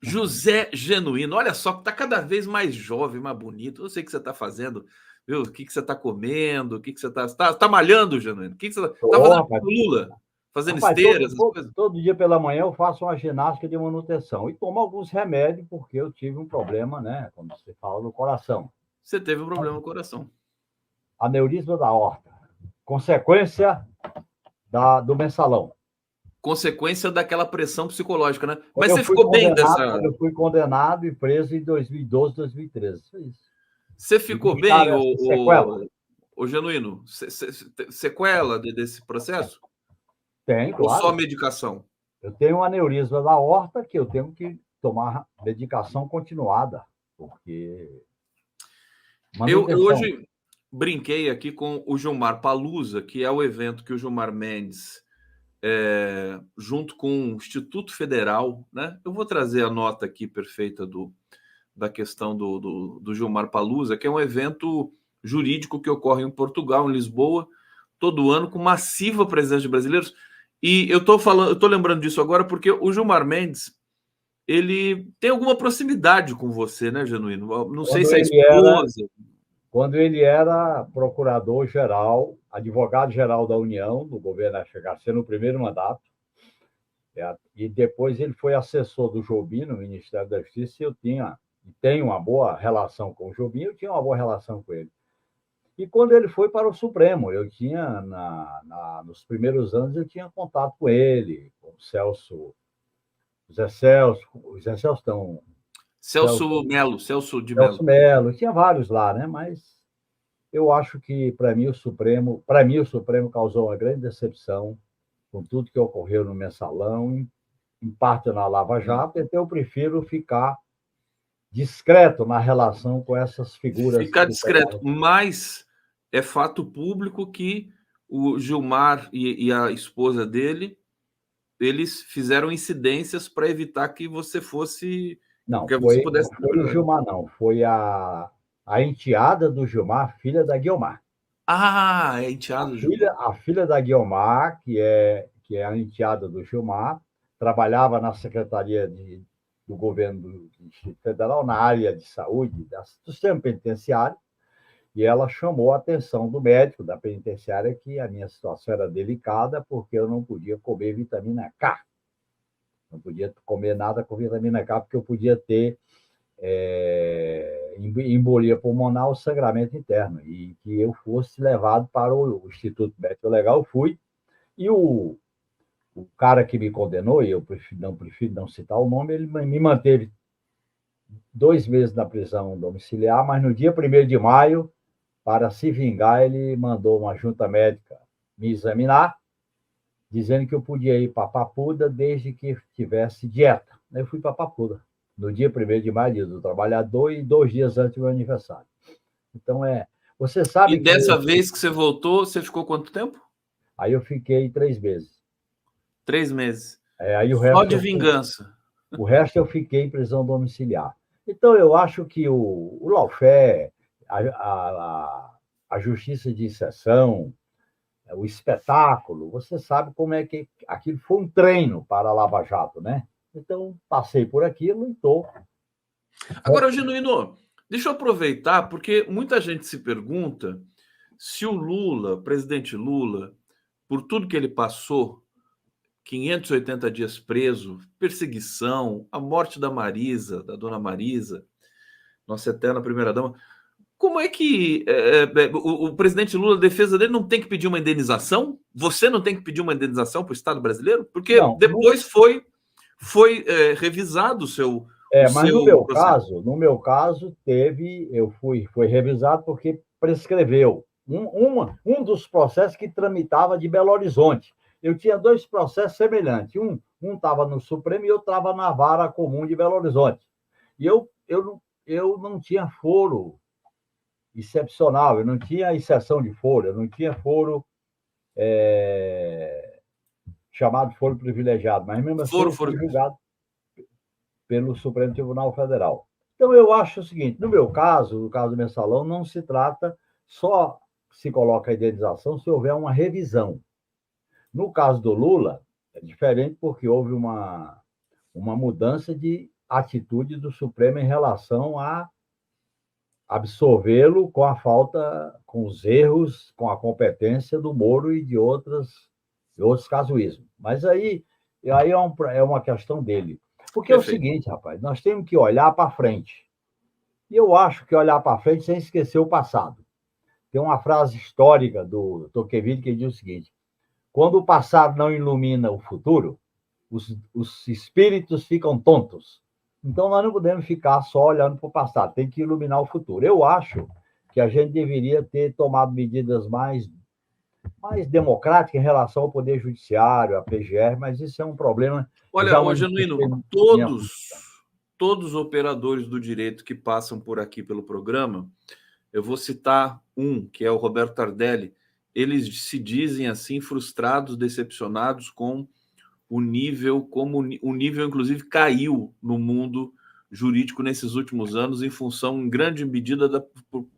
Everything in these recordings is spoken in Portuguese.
José Genuíno, olha só, que está cada vez mais jovem, mais bonito. Eu sei o que você está fazendo, viu? O que você está comendo, o que você está. Tá malhando, Genuíno? O que você está Ô, fazendo rapaz, com Lula? Fazendo rapaz, esteira, essas coisas? todo dia pela manhã eu faço uma ginástica de manutenção e tomo alguns remédios porque eu tive um problema, né? Como você fala, no coração. Você teve um problema no coração. Aneurisma da aorta. Consequência do mensalão. Consequência daquela pressão psicológica, né? Quando Mas eu você fui ficou bem condenado, dessa. quando eu fui condenado e preso em 2012, 2013. Foi isso. Você E ficou me bem, deixaram essa sequela? o Genuíno? Sequela desse processo? Tem, Ou só claro. medicação? Eu tenho um aneurisma da aorta que eu tenho que tomar medicação continuada, porque Eu manutenção. hoje brinquei aqui com o Gilmar Palusa, que é o evento que o Gilmar Mendes, junto com o Instituto Federal, né? Eu vou trazer a nota aqui perfeita da questão do Gilmar Palusa, que é um evento jurídico que ocorre em Portugal, em Lisboa, todo ano, com massiva presença de brasileiros. E eu tô lembrando disso agora porque o Gilmar Mendes, ele tem alguma proximidade com você, né, Genuíno? Não sei Quando se é a ele era, esposa. quando ele era procurador-geral, advogado-geral da União, do governo FHC, no primeiro mandato, e depois ele foi assessor do Jobim no Ministério da Justiça, e eu tenho uma boa relação com o Jobim, eu tinha uma boa relação com ele. E quando ele foi para o Supremo, eu tinha, nos primeiros anos, eu tinha contato com ele, com o Celso, José Celso, não, Celso Melo, Celso de Celso Melo. Melo, tinha vários lá, né? Mas eu acho que, para mim, o Supremo causou uma grande decepção com tudo que ocorreu no Mensalão, em parte na Lava Jato, então eu prefiro ficar discreto na relação com essas figuras Ficar discreto, tuteladas. mas é fato público que o Gilmar e a esposa dele, eles fizeram incidências para evitar que você fosse, Não, que você não pudesse. foi o Gilmar, não. Foi a enteada do Gilmar, filha da Guiomar. Ah, é A enteado do filha, Gilmar. a filha da Guiomar, que é a enteada do Gilmar, trabalhava na Secretaria do Governo do Distrito Federal, na área de saúde, do sistema penitenciário, e ela chamou a atenção do médico da penitenciária que a minha situação era delicada porque eu não podia comer vitamina K. Não podia comer nada com vitamina K porque eu podia ter embolia pulmonar ou sangramento interno, e que eu fosse levado para o Instituto Médico Legal. Eu fui, e o cara que me condenou, e eu prefiro não citar o nome, ele me manteve 2 meses na prisão domiciliar, mas no dia 1º de maio, para se vingar, ele mandou uma junta médica me examinar, dizendo que eu podia ir para Papuda desde que tivesse dieta. Eu fui para Papuda no dia 1º de maio, dia do trabalhador, e 2 dias antes do meu aniversário. Então, você E sabe que dessa vez que você voltou, você ficou quanto tempo? aí eu fiquei 3 meses. 3 meses. Aí Só de vingança. o resto eu fiquei em prisão domiciliar. Então, eu acho que o lawfare, a justiça de exceção, o espetáculo, você sabe como é que aquilo foi um treino para a Lava Jato, né? Então, passei por aquilo e estou. Agora, Genuíno, deixa eu aproveitar, porque muita gente se pergunta se o Lula, presidente Lula, por tudo que ele passou, 580 dias preso, perseguição, a morte da Marisa, da dona Marisa, nossa eterna primeira-dama. Como é que o presidente Lula, a defesa dele, não tem que pedir uma indenização? Você não tem que pedir uma indenização para o Estado brasileiro? Porque Não, depois foi revisado o mas no seu meu processo. caso, foi revisado porque prescreveu um dos processos que tramitava de Belo Horizonte. Eu tinha 2 processos semelhantes. Um estava no Supremo e outro estava na Vara Comum de Belo Horizonte. E eu não tinha foro excepcional, eu não tinha exceção de foro, eu não tinha foro chamado foro privilegiado, mas mesmo assim Foro, eu foro. fui julgado pelo Supremo Tribunal Federal. Então, eu acho o seguinte: no meu caso, no caso do mensalão, não se trata, só se coloca a indenização se houver uma revisão. No caso do Lula, é diferente porque houve uma mudança atitude do Supremo em relação a absolvê-lo com a falta, com os erros, com a competência do Moro e de outros casuísmos. Mas aí é uma questão dele. Porque é o seguinte, rapaz, nós temos que olhar para frente. E eu acho que olhar para frente sem esquecer o passado. Tem uma frase histórica do Tocqueville que diz o seguinte: quando o passado não ilumina o futuro, os espíritos ficam tontos. Então, nós não podemos ficar só olhando para o passado, tem que iluminar o futuro. Eu acho que a gente deveria ter tomado medidas mais democráticas em relação ao Poder Judiciário, à PGR, mas isso é um problema. Olha, ô Genuíno, todos os operadores do direito que passam por aqui pelo programa, eu vou citar um, que é o Roberto Tardelli, eles se dizem assim frustrados, decepcionados com o nível, como o nível, inclusive, caiu no mundo jurídico nesses últimos anos, em função, em grande medida,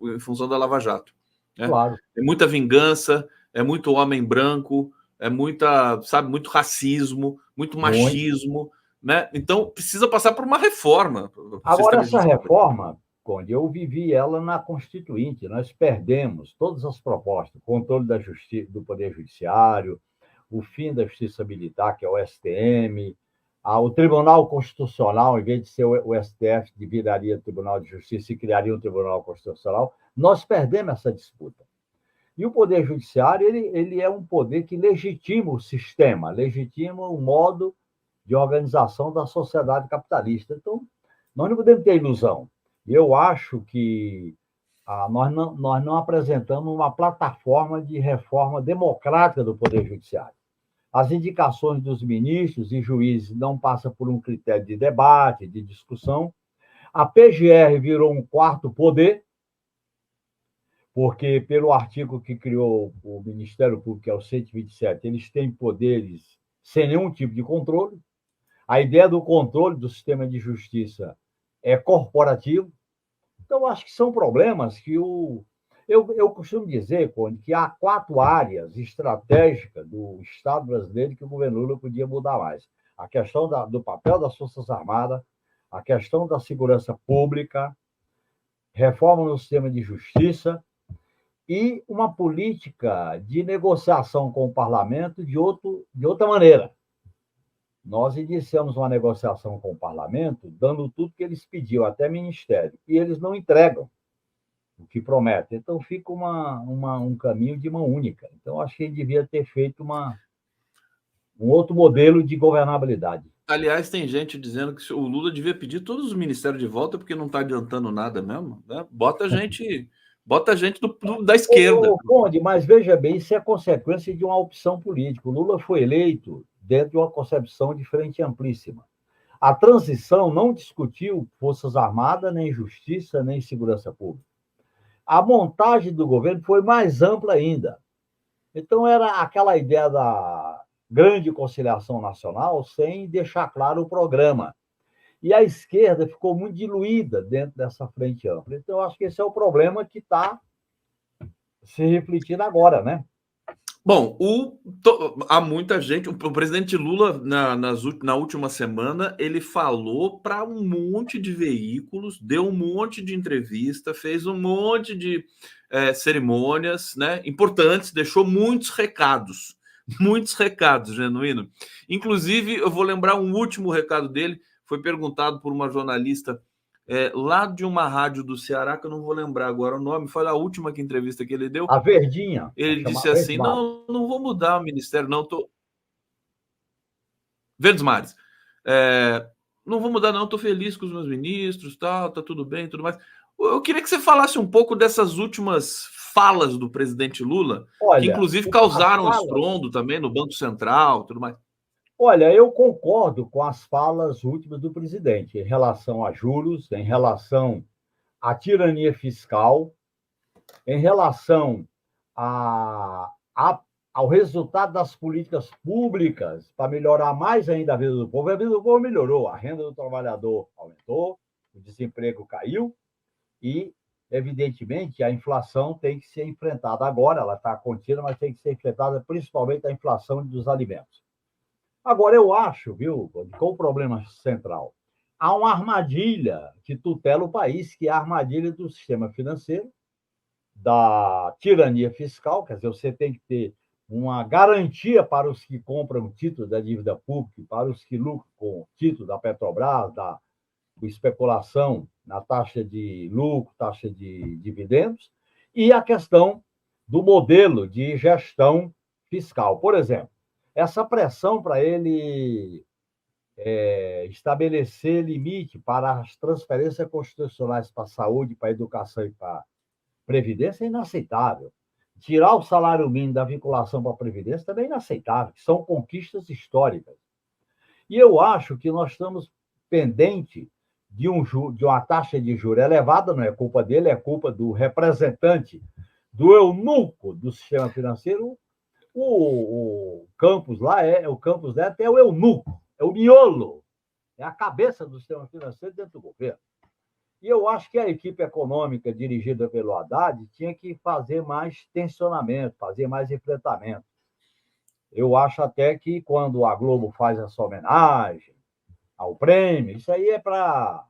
em função da Lava Jato. Né? Claro. É muita vingança, é muito homem branco, é muita, sabe, muito racismo, muito machismo, né? Então, precisa passar por uma reforma. Agora, essa reforma, Conde, eu vivi ela na Constituinte. Nós perdemos todas as propostas, controle da justiça, do Poder Judiciário, o fim da Justiça Militar, que é o STM, o Tribunal Constitucional, em vez de ser o STF, viraria o Tribunal de Justiça e criaria um Tribunal Constitucional. Nós perdemos essa disputa. E o Poder Judiciário, ele é um poder que legitima o sistema, legitima o modo de organização da sociedade capitalista. Então, nós não podemos ter ilusão. Eu acho que nós não apresentamos uma plataforma de reforma democrática do Poder Judiciário. As indicações dos ministros e juízes não passam por um critério de debate, de discussão. A PGR virou um quarto poder, porque, pelo artigo que criou o Ministério Público, que é o 127, eles têm poderes sem nenhum tipo de controle. A ideia do controle do sistema de justiça é corporativo. Então, acho que são problemas que eu costumo dizer, Conde, que há 4 áreas estratégicas do Estado brasileiro que o governo Lula podia mudar mais. A questão do papel das Forças Armadas, a questão da segurança pública, reforma no sistema de justiça e uma política de negociação com o parlamento de outra maneira. Nós iniciamos uma negociação com o parlamento, dando tudo que eles pediam, até ministério, e eles não entregam o que prometem. Então, fica um caminho de mão única. Então, acho que ele devia ter feito um outro modelo de governabilidade. Aliás, tem gente dizendo que o Lula devia pedir todos os ministérios de volta porque não está adiantando nada mesmo. Né? Bota gente da esquerda. Conde, mas veja bem, isso é consequência de uma opção política. O Lula foi eleito dentro de uma concepção de frente amplíssima. A transição não discutiu Forças Armadas, nem Justiça, nem Segurança Pública. A montagem do governo foi mais ampla ainda. Então, era aquela ideia da grande conciliação nacional sem deixar claro o programa. E a esquerda ficou muito diluída dentro dessa frente ampla. Então, eu acho que esse é o problema que está se refletindo agora, né? Bom, há muita gente. O presidente Lula, na última semana, ele falou para um monte de veículos, deu um monte de entrevista, fez um monte de cerimônias, né, importantes, deixou muitos recados, Genuíno. Inclusive, eu vou lembrar um último recado dele. Foi perguntado por uma jornalista lá de uma rádio do Ceará, que eu não vou lembrar agora o nome, foi a última entrevista que ele deu. A Verdinha. Ele disse assim, não vou mudar o ministério, não, Verdes Mares. Não vou mudar, não, estou feliz com os meus ministros, tá tudo bem, tudo mais. Eu queria que você falasse um pouco dessas últimas falas do presidente Lula, que inclusive causaram estrondo também no Banco Central, tudo mais. Olha, eu concordo com as falas últimas do presidente em relação a juros, em relação à tirania fiscal, em relação ao resultado das políticas públicas para melhorar mais ainda a vida do povo. A vida do povo melhorou, a renda do trabalhador aumentou, o desemprego caiu e, evidentemente, a inflação tem que ser enfrentada agora, ela está contida, mas tem que ser enfrentada principalmente a inflação dos alimentos. Agora, eu acho, viu, com o problema central, há uma armadilha que tutela o país, que é a armadilha do sistema financeiro, da tirania fiscal, quer dizer, você tem que ter uma garantia para os que compram título da dívida pública, para os que lucram com título da Petrobras, da especulação na taxa de lucro, taxa de dividendos, e a questão do modelo de gestão fiscal. Por exemplo, essa pressão para ele estabelecer limite para as transferências constitucionais para a saúde, para a educação e para a previdência é inaceitável. Tirar o salário mínimo da vinculação para a previdência também é inaceitável, são conquistas históricas. E eu acho que nós estamos pendentes de uma taxa de juros elevada, não é culpa dele, é culpa do representante, do eunuco do sistema financeiro. O Campos lá o Campos Neto é o eunuco, é o miolo, é a cabeça do sistema financeiro dentro do governo. E eu acho que a equipe econômica dirigida pelo Haddad tinha que fazer mais tensionamento, fazer mais enfrentamento. Eu acho até que quando a Globo faz essa homenagem ao prêmio, isso aí é para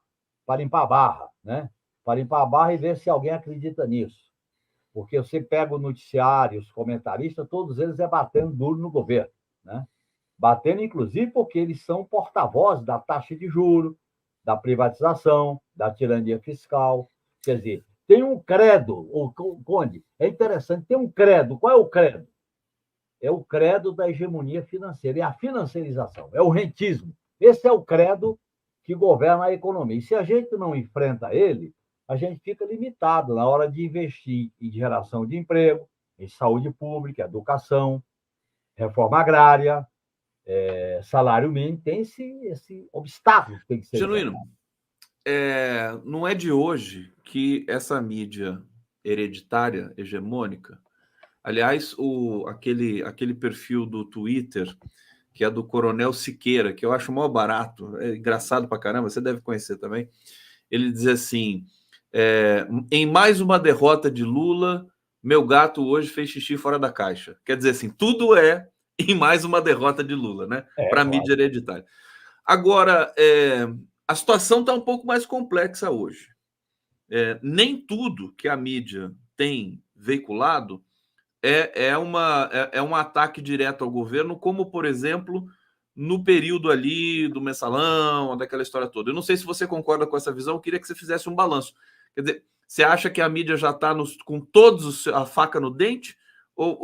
limpar a barra, né? Para limpar a barra e ver se alguém acredita nisso. Porque você pega o noticiário, os comentaristas, todos eles batendo duro no governo, né? Batendo, inclusive, porque eles são porta-vozes da taxa de juros, da privatização, da tirania fiscal. Quer dizer, tem um credo, Conde, é interessante, tem um credo. Qual é o credo? É o credo da hegemonia financeira, é a financiarização, é o rentismo. Esse é o credo que governa a economia. E se a gente não enfrenta ele, a gente fica limitado na hora de investir em geração de emprego, em saúde pública, educação, reforma agrária, salário mínimo. Tem esse obstáculo que tem que ser Genuíno, não é de hoje que essa mídia hereditária, hegemônica, aliás, aquele perfil do Twitter, que é do Coronel Siqueira, que eu acho mó barato, é engraçado pra caramba, você deve conhecer também. Ele diz assim: em mais uma derrota de Lula, meu gato hoje fez xixi fora da caixa. Quer dizer assim, tudo é em mais uma derrota de Lula, né? Para a claro. mídia hereditária. Agora, a situação está um pouco mais complexa hoje. Nem tudo que a mídia tem veiculado é um ataque direto ao governo, como, por exemplo, no período ali do mensalão, daquela história toda. Eu não sei se você concorda com essa visão, eu queria que você fizesse um balanço. Quer dizer, você acha que a mídia já está com todos a faca no dente?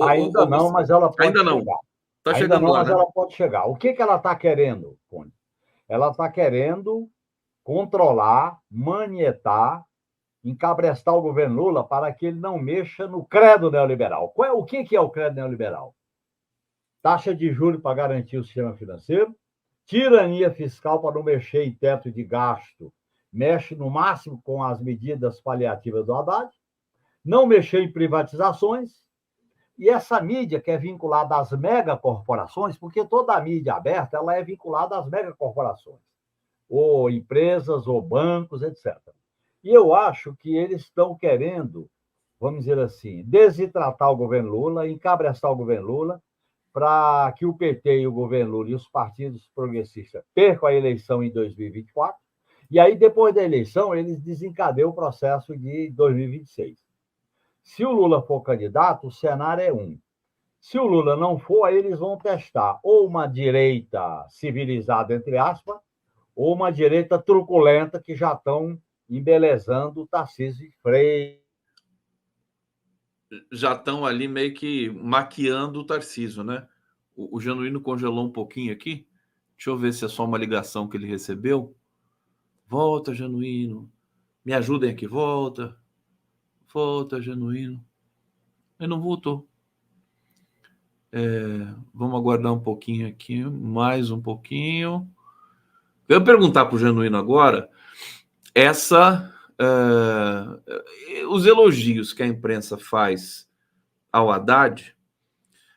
Ainda não, mas ela pode ainda não. chegar. Está Ainda chegando não, lá, mas né? ela pode chegar. O que ela está querendo, Conde? Ela está querendo controlar, manietar, encabrestar o governo Lula para que ele não mexa no credo neoliberal. O que é o credo neoliberal? Taxa de juros para garantir o sistema financeiro, tirania fiscal para não mexer em teto de gasto, mexe no máximo com as medidas paliativas do Haddad, não mexer em privatizações, e essa mídia que é vinculada às megacorporações, porque toda a mídia aberta ela é vinculada às megacorporações, ou empresas, ou bancos, etc. E eu acho que eles estão querendo, vamos dizer assim, desidratar o governo Lula, encabrestar o governo Lula, para que o PT e o governo Lula e os partidos progressistas percam a eleição em 2024, e aí, depois da eleição, eles desencadeiam o processo de 2026. Se o Lula for candidato, o cenário é um. Se o Lula não for, aí eles vão testar ou uma direita civilizada, entre aspas, ou uma direita truculenta que já estão embelezando o Tarcísio de Freitas. Já estão ali meio que maquiando o Tarcísio, né? O Genuíno congelou um pouquinho aqui. Deixa eu ver se é só uma ligação que ele recebeu. Volta, Genuíno. Me ajudem aqui, volta. Volta, Genuíno. Ele não voltou. Vamos aguardar um pouquinho aqui, mais um pouquinho. Eu vou perguntar para o Genuíno agora os elogios que a imprensa faz ao Haddad,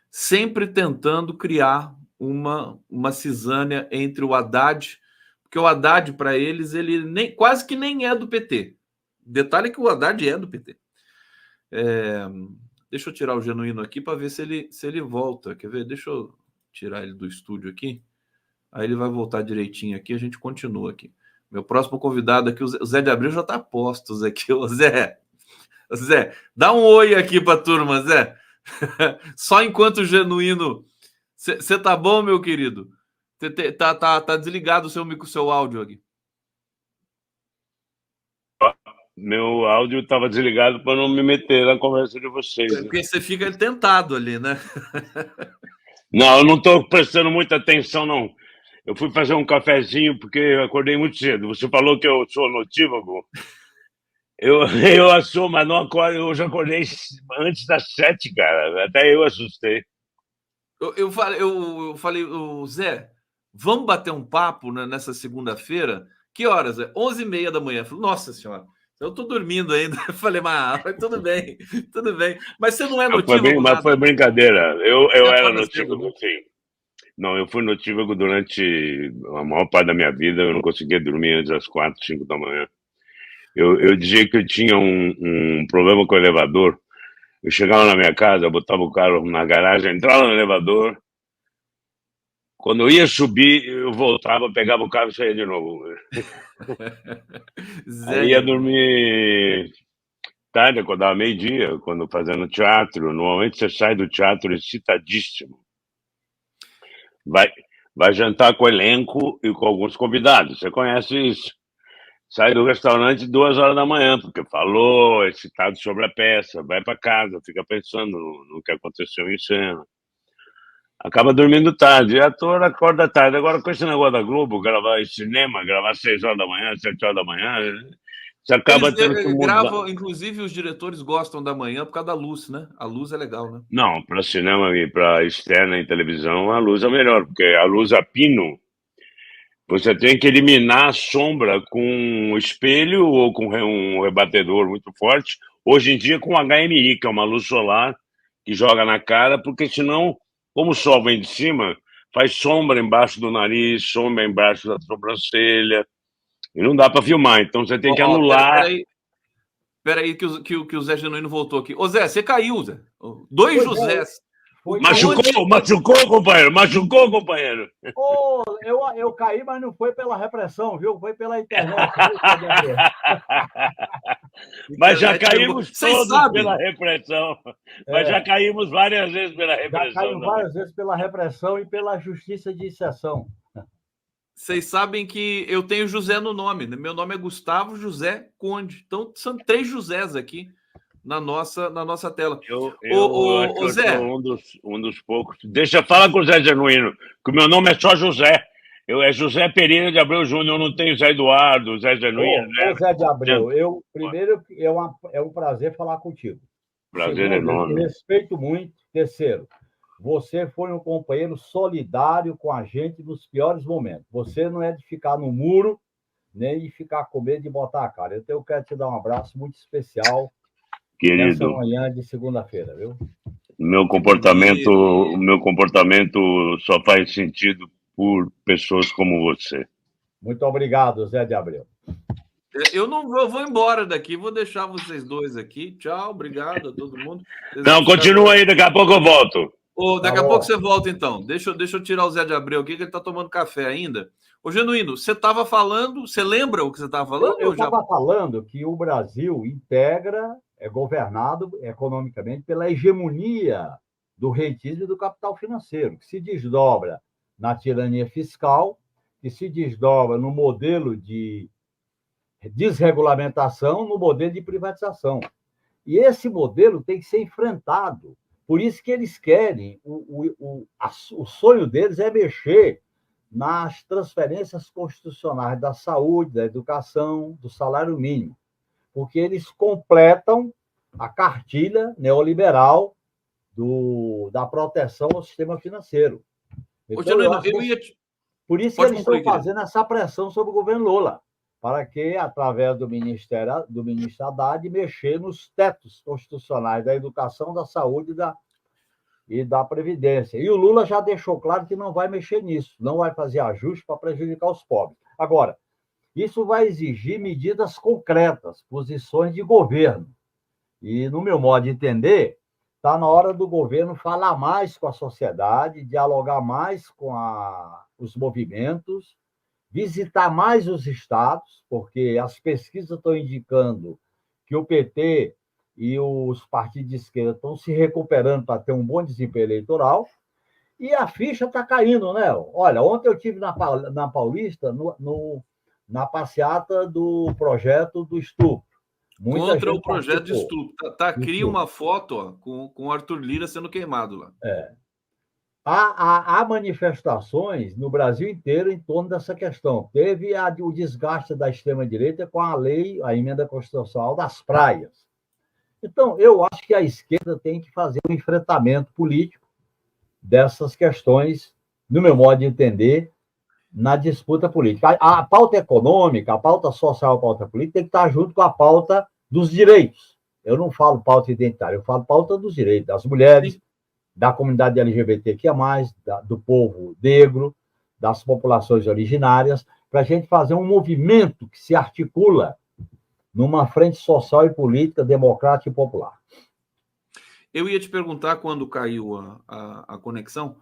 sempre tentando criar uma cisânia entre o Haddad, porque o Haddad, para eles, ele quase que nem é do PT. Detalhe que o Haddad é do PT. Deixa eu tirar o Genuíno aqui para ver se ele volta. Quer ver? Deixa eu tirar ele do estúdio aqui. Aí ele vai voltar direitinho aqui, a gente continua aqui. Meu próximo convidado aqui, o Zé de Abreu, já está a postos aqui. Ô, Zé, dá um oi aqui para a turma, Zé. Só enquanto genuíno. Você tá bom, meu querido? Tá desligado o seu áudio aqui. Meu áudio estava desligado para não me meter na conversa de vocês. Porque você fica tentado ali, né? Não, eu não estou prestando muita atenção, não. Eu fui fazer um cafezinho porque eu acordei muito cedo. Você falou que eu sou notívago. Eu sou, mas não acordo. Eu já acordei antes das 7, cara. Até eu assustei. Eu falei, Zé, vamos bater um papo, né, nessa segunda-feira? Que horas? 11h30 da manhã. Eu falei, nossa senhora, eu tô dormindo ainda. Eu falei, mas tudo bem, tudo bem. Mas você não é notívago, mas foi brincadeira. Eu era notívago, notívago, sim. Não, eu fui notívago durante a maior parte da minha vida. Eu não conseguia dormir antes das 4, 5 da manhã. Eu dizia que eu tinha um problema com o elevador. Eu chegava na minha casa, botava o carro na garagem, entrava no elevador. Quando eu ia subir, eu voltava, pegava o carro e saía de novo. Aí ia dormir tarde, acordava meio-dia, quando fazendo teatro. Normalmente você sai do teatro excitadíssimo. Vai jantar com o elenco e com alguns convidados. Você conhece isso. Sai do restaurante 2 horas da manhã, porque falou, excitado sobre a peça, vai para casa, fica pensando no que aconteceu em cena. Acaba dormindo tarde, e ator acorda tarde. Agora, com esse negócio da Globo, gravar em cinema, gravar 6 horas da manhã, 7 horas da manhã, você acaba tendo que mudar. Gravam, inclusive, os diretores gostam da manhã por causa da luz, né? A luz é legal, né? Não, para cinema e para externa em televisão, a luz é melhor, porque a luz a pino, você tem que eliminar a sombra com um espelho ou com um rebatedor muito forte. Hoje em dia, com HMI, que é uma luz solar que joga na cara, porque senão, como o sol vem de cima, faz sombra embaixo do nariz, sombra embaixo da sobrancelha, e não dá para filmar. Então você tem que anular. Peraí, que o Zé Genuíno voltou aqui. Ô, Zé, você caiu, Zé. Dois Josés. Machucou, companheiro. Machucou, companheiro. Oh, eu caí, mas não foi pela repressão, viu? Foi pela internet. Mas já caímos todos pela repressão. Mas já caímos várias vezes pela repressão. Já caímos várias vezes pela repressão e pela justiça de exceção. Vocês sabem que eu tenho José no nome, né? Meu nome é Gustavo José Conde. Então, são 3 Josés aqui na nossa tela. Eu acho que Zé, eu sou um dos poucos. Deixa eu falar com o Zé Genuíno, que o meu nome é só José. É José Pereira de Abreu Júnior, eu não tenho Zé Eduardo, Zé Genuíno. Zé de Abreu, primeiro, é um prazer falar contigo. Prazer enorme. Eu te respeito muito. Terceiro, você foi um companheiro solidário com a gente nos piores momentos. Você não é de ficar no muro, nem de ficar com medo de botar a cara. Eu quero te dar um abraço muito especial, querido, nessa manhã de segunda-feira, viu? O meu comportamento só faz sentido por pessoas como você. Muito obrigado, Zé de Abreu. Eu não vou embora daqui, vou deixar vocês dois aqui. Tchau, obrigado a todo mundo. Não, continua aí, daqui a pouco eu volto. Daqui a pouco você volta, então. Deixa eu tirar o Zé de Abreu aqui, que ele está tomando café ainda. Ô, Genuíno, você estava falando... Você lembra o que você estava falando? Eu estava falando que o Brasil é governado economicamente pela hegemonia do rentismo e do capital financeiro, que se desdobra na tirania fiscal, que se desdobra no modelo de desregulamentação, no modelo de privatização. E esse modelo tem que ser enfrentado. Por isso que eles querem, o sonho deles é mexer nas transferências constitucionais da saúde, da educação, do salário mínimo, porque eles completam a cartilha neoliberal da proteção ao sistema financeiro. Então, por isso que eles estão fazendo essa pressão sobre o governo Lula, para que, através do ministro Haddad, mexer nos tetos constitucionais da educação, da saúde e da Previdência. E o Lula já deixou claro que não vai mexer nisso, não vai fazer ajuste para prejudicar os pobres. Agora, isso vai exigir medidas concretas, posições de governo. E, no meu modo de entender, está na hora do governo falar mais com a sociedade, dialogar mais com os movimentos visitar mais os estados, porque as pesquisas estão indicando que o PT e os partidos de esquerda estão se recuperando para ter um bom desempenho eleitoral, e a ficha está caindo, né? Olha, ontem eu estive na Paulista, na passeata do projeto do estupro. Muita contra o projeto de estupro. Cria uma foto, ó, com o Arthur Lira sendo queimado lá. Há manifestações no Brasil inteiro em torno dessa questão. Teve o desgaste da extrema-direita com a lei, a emenda constitucional das praias. Então, eu acho que a esquerda tem que fazer um enfrentamento político dessas questões, no meu modo de entender, na disputa política. A pauta econômica, a pauta social, a pauta política tem que estar junto com a pauta dos direitos. Eu não falo pauta identitária, eu falo pauta dos direitos das mulheres, sim, da comunidade LGBTQIA+, do povo negro, das populações originárias, para a gente fazer um movimento que se articula numa frente social e política democrática e popular. Eu ia te perguntar, quando caiu a conexão,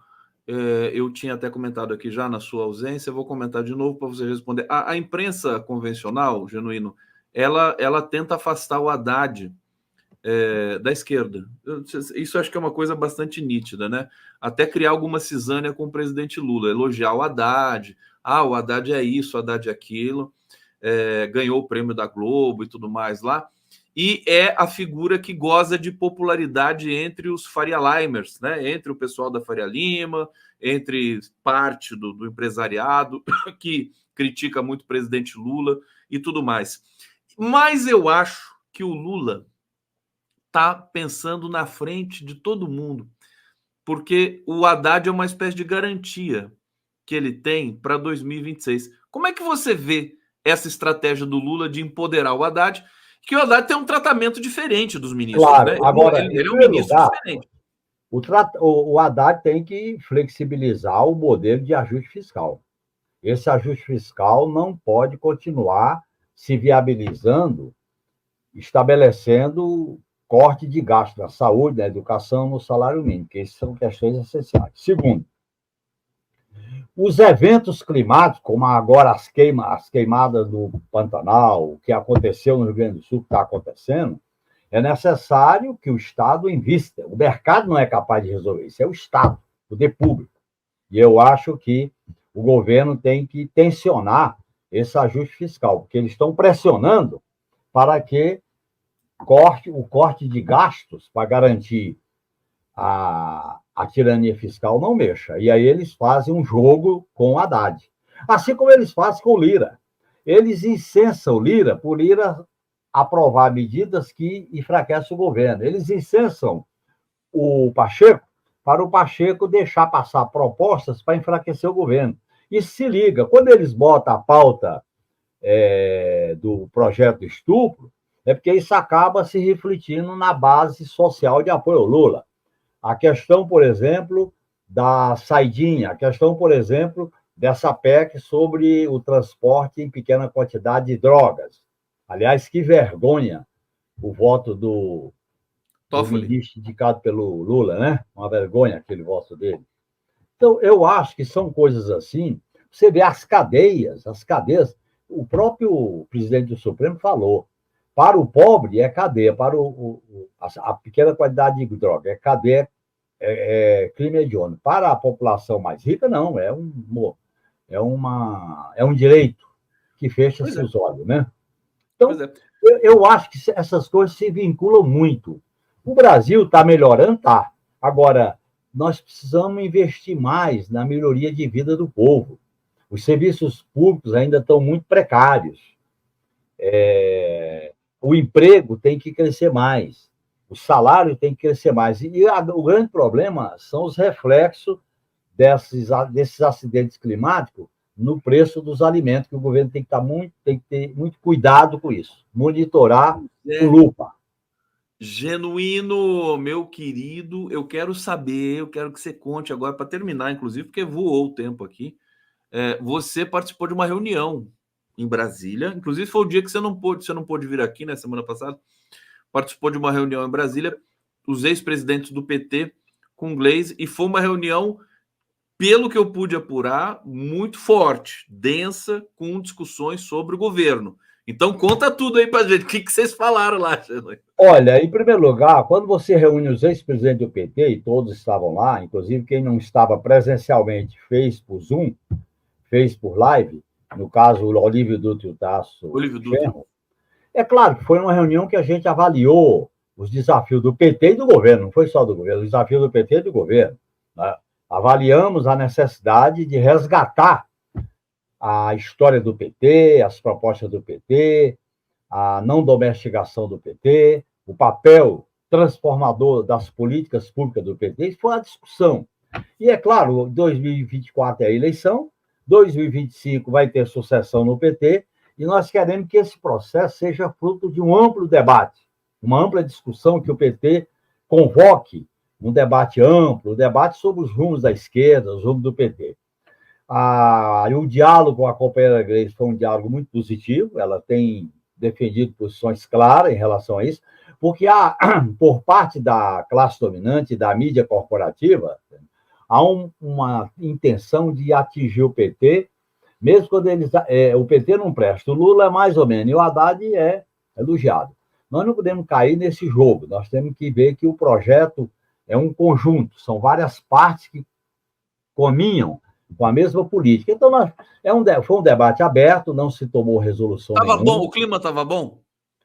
eu tinha até comentado aqui já na sua ausência, eu vou comentar de novo para você responder. A imprensa convencional, Genuíno, ela tenta afastar o Haddad da esquerda. Isso acho que é uma coisa bastante nítida, né? Até criar alguma cisânia com o presidente Lula, elogiar o Haddad, o Haddad é isso, o Haddad é aquilo, ganhou o prêmio da Globo e tudo mais lá, e é a figura que goza de popularidade entre os Faria Limers, né? Entre o pessoal da Faria Lima, entre parte do empresariado, que critica muito o presidente Lula e tudo mais. Mas eu acho que o Lula está pensando na frente de todo mundo, porque o Haddad é uma espécie de garantia que ele tem para 2026. Como é que você vê essa estratégia do Lula de empoderar o Haddad? Que o Haddad tem um tratamento diferente dos ministros. Claro, né? Agora, ele é um ministro diferente. O Haddad tem que flexibilizar o modelo de ajuste fiscal. Esse ajuste fiscal não pode continuar se viabilizando, estabelecendo corte de gasto na saúde, na educação, no salário mínimo, que essas são questões essenciais. Segundo, os eventos climáticos, como agora as queimadas do Pantanal, o que aconteceu no Rio Grande do Sul, que está acontecendo, é necessário que o Estado invista. O mercado não é capaz de resolver isso, é o Estado, o poder público. E eu acho que o governo tem que tensionar esse ajuste fiscal, porque eles estão pressionando para que o corte de gastos para garantir a tirania fiscal não mexa. E aí eles fazem um jogo com o Haddad. Assim como eles fazem com o Lira. Eles incensam o Lira por Lira aprovar medidas que enfraquecem o governo. Eles incensam o Pacheco para o Pacheco deixar passar propostas para enfraquecer o governo. E se liga, quando eles botam a pauta do projeto estupro, é porque isso acaba se refletindo na base social de apoio ao Lula. A questão, por exemplo, da saidinha, a questão, por exemplo, dessa PEC sobre o transporte em pequena quantidade de drogas. Aliás, que vergonha o voto do ministro indicado pelo Lula, né? Uma vergonha aquele voto dele. Então, eu acho que são coisas assim. Você vê as cadeias, o próprio presidente do Supremo falou, para o pobre é cadeia, para a pequena quantidade de droga é cadeia, crime hediondo. Para a população mais rica, não, é um direito que fecha-se os olhos, né? Então, eu acho que essas coisas se vinculam muito. O Brasil está melhorando, tá. Agora, nós precisamos investir mais na melhoria de vida do povo. Os serviços públicos ainda estão muito precários. O emprego tem que crescer mais. O salário tem que crescer mais. E o grande problema são os reflexos desses acidentes climáticos no preço dos alimentos, que o governo tem que ter muito cuidado com isso. Monitorar com lupa. Genuíno, meu querido, eu quero que você conte agora, para terminar, inclusive, porque voou o tempo aqui. Você participou de uma reunião em Brasília, inclusive foi o dia que você não pôde vir aqui, né, semana passada. Participou de uma reunião em Brasília, os ex-presidentes do PT com o Gleisi, e foi uma reunião pelo que eu pude apurar, muito forte, densa, com discussões sobre o governo. Então, conta tudo aí para a gente. O que vocês falaram lá, Xanoi? Olha, em primeiro lugar, quando você reúne os ex-presidentes do PT, e todos estavam lá, inclusive quem não estava presencialmente fez por Zoom, fez por live, no caso o Olívio Dutra e o Tasso Genro, é claro que foi uma reunião que a gente avaliou os desafios do PT e do governo, não foi só do governo, os desafios do PT e do governo, né? Avaliamos a necessidade de resgatar a história do PT, as propostas do PT, a não domesticação do PT, o papel transformador das políticas públicas do PT, isso foi a discussão. E, é claro, 2024 é a eleição, 2025 vai ter sucessão no PT, e nós queremos que esse processo seja fruto de um amplo debate, uma ampla discussão, que o PT convoque um debate amplo, um debate sobre os rumos da esquerda, os rumos do PT. E o diálogo com a companheira Gleice foi um diálogo muito positivo, ela tem defendido posições claras em relação a isso, porque por parte da classe dominante, da mídia corporativa, há uma intenção de atingir o PT, mesmo quando o PT não presta. O Lula é mais ou menos, e o Haddad é elogiado. Nós não podemos cair nesse jogo, nós temos que ver que o projeto é um conjunto, são várias partes que caminham com a mesma política. Então, foi um debate aberto, não se tomou resolução nenhuma. Estava bom, o clima estava bom?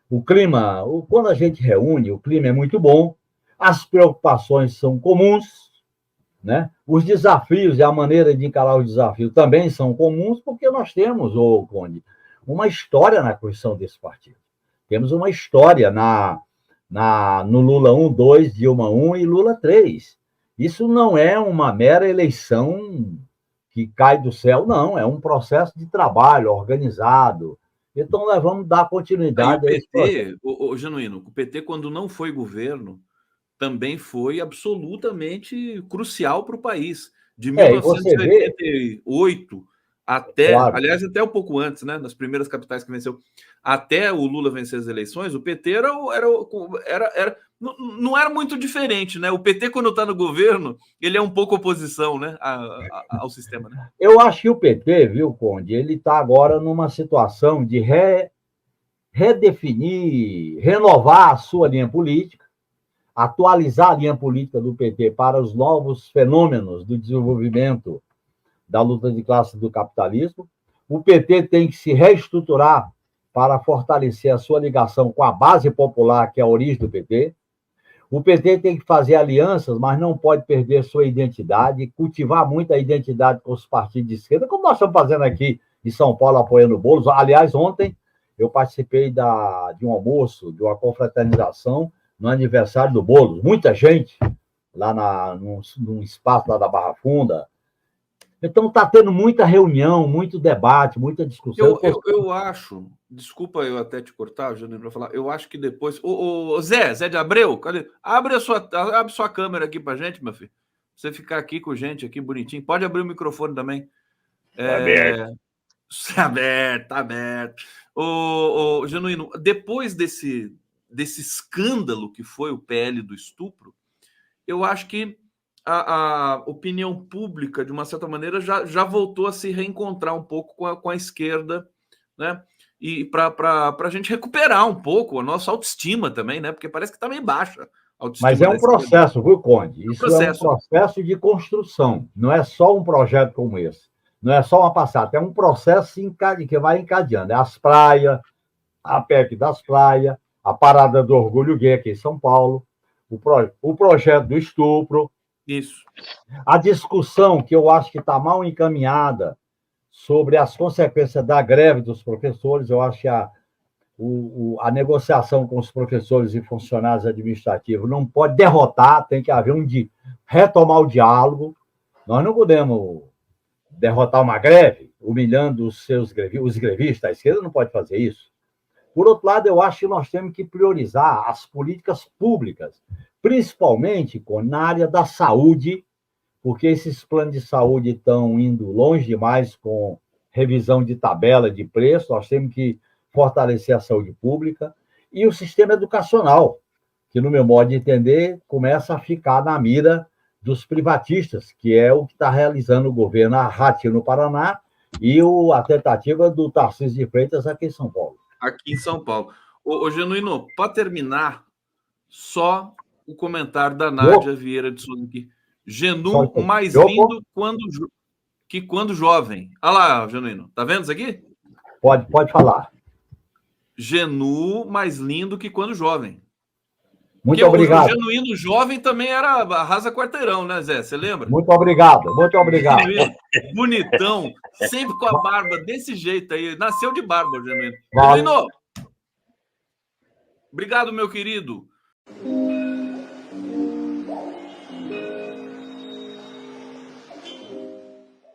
O clima, quando a gente reúne, o clima é muito bom, as preocupações são comuns, né? Os desafios e a maneira de encarar os desafios também são comuns, porque nós temos, Conde, uma história na construção desse partido. Temos uma história no Lula 1, 2, Dilma 1 e Lula 3. Isso não é uma mera eleição que cai do céu, não. É um processo de trabalho organizado. Então, nós vamos dar continuidade a esse PT, Genuíno, o PT, quando não foi governo, também foi absolutamente crucial para o país. De 1988 até, claro, aliás, até um pouco antes, né, nas primeiras capitais que venceu, até o Lula vencer as eleições, o PT não era muito diferente, né? O PT, quando está no governo, ele é um pouco oposição, né, ao sistema. Né? Eu acho que o PT, viu, Conde, ele está agora numa situação de redefinir, renovar a sua linha política, atualizar a linha política do PT para os novos fenômenos do desenvolvimento da luta de classe do capitalismo. O PT tem que se reestruturar para fortalecer a sua ligação com a base popular, que é a origem do PT. O PT tem que fazer alianças, mas não pode perder sua identidade, cultivar muito a identidade com os partidos de esquerda, como nós estamos fazendo aqui em São Paulo, apoiando o Boulos. Aliás, ontem eu participei de um almoço, de uma confraternização no aniversário do Boulos. Muita gente lá num espaço lá da Barra Funda. Então, está tendo muita reunião, muito debate, muita discussão. Eu acho, desculpa eu até te cortar, Júnior, para falar, eu acho que depois... Zé de Abreu, cadê? Abre sua câmera aqui para gente, meu filho. Você ficar aqui com gente, aqui bonitinho. Pode abrir o microfone também. Tá aberto. Genuíno, depois desse escândalo que foi o PL do estupro, eu acho que a opinião pública, de uma certa maneira, já voltou a se reencontrar um pouco com a esquerda, né? E para a gente recuperar um pouco a nossa autoestima também, né? Porque parece que está meio baixa a autoestima. Mas é um processo, viu, Conde? Isso é um processo de construção. Não é só um projeto como esse. Não é só uma passada. É um processo que vai encadeando. É as praias, a PEC das praias, a Parada do Orgulho Gay aqui em São Paulo, o projeto do estupro. Isso. A discussão, que eu acho que está mal encaminhada, sobre as consequências da greve dos professores. Eu acho que a negociação com os professores e funcionários administrativos não pode derrotar, tem que haver retomar o diálogo. Nós não podemos derrotar uma greve humilhando os grevistas. A esquerda não pode fazer isso. Por outro lado, eu acho que nós temos que priorizar as políticas públicas, principalmente na área da saúde, porque esses planos de saúde estão indo longe demais com revisão de tabela de preço. Nós temos que fortalecer a saúde pública e o sistema educacional, que, no meu modo de entender, começa a ficar na mira dos privatistas, que é o que está realizando o governo Ratinho no Paraná e a tentativa do Tarcísio de Freitas aqui em São Paulo. Aqui em São Paulo. Ô Genuíno, para terminar, só o comentário da Nádia Vieira de Souza aqui. Genu mais lindo que quando jovem. Olha lá, Genuíno. Tá vendo isso aqui? Pode falar. Genu mais lindo que quando jovem. Muito obrigado. O Genuíno jovem também era arrasa quarteirão, né, Zé? Você lembra? Muito obrigado, muito obrigado. Genuíno, bonitão, sempre com a barba desse jeito aí. Nasceu de barba, Genuíno. Vale. Genuíno! Obrigado, meu querido.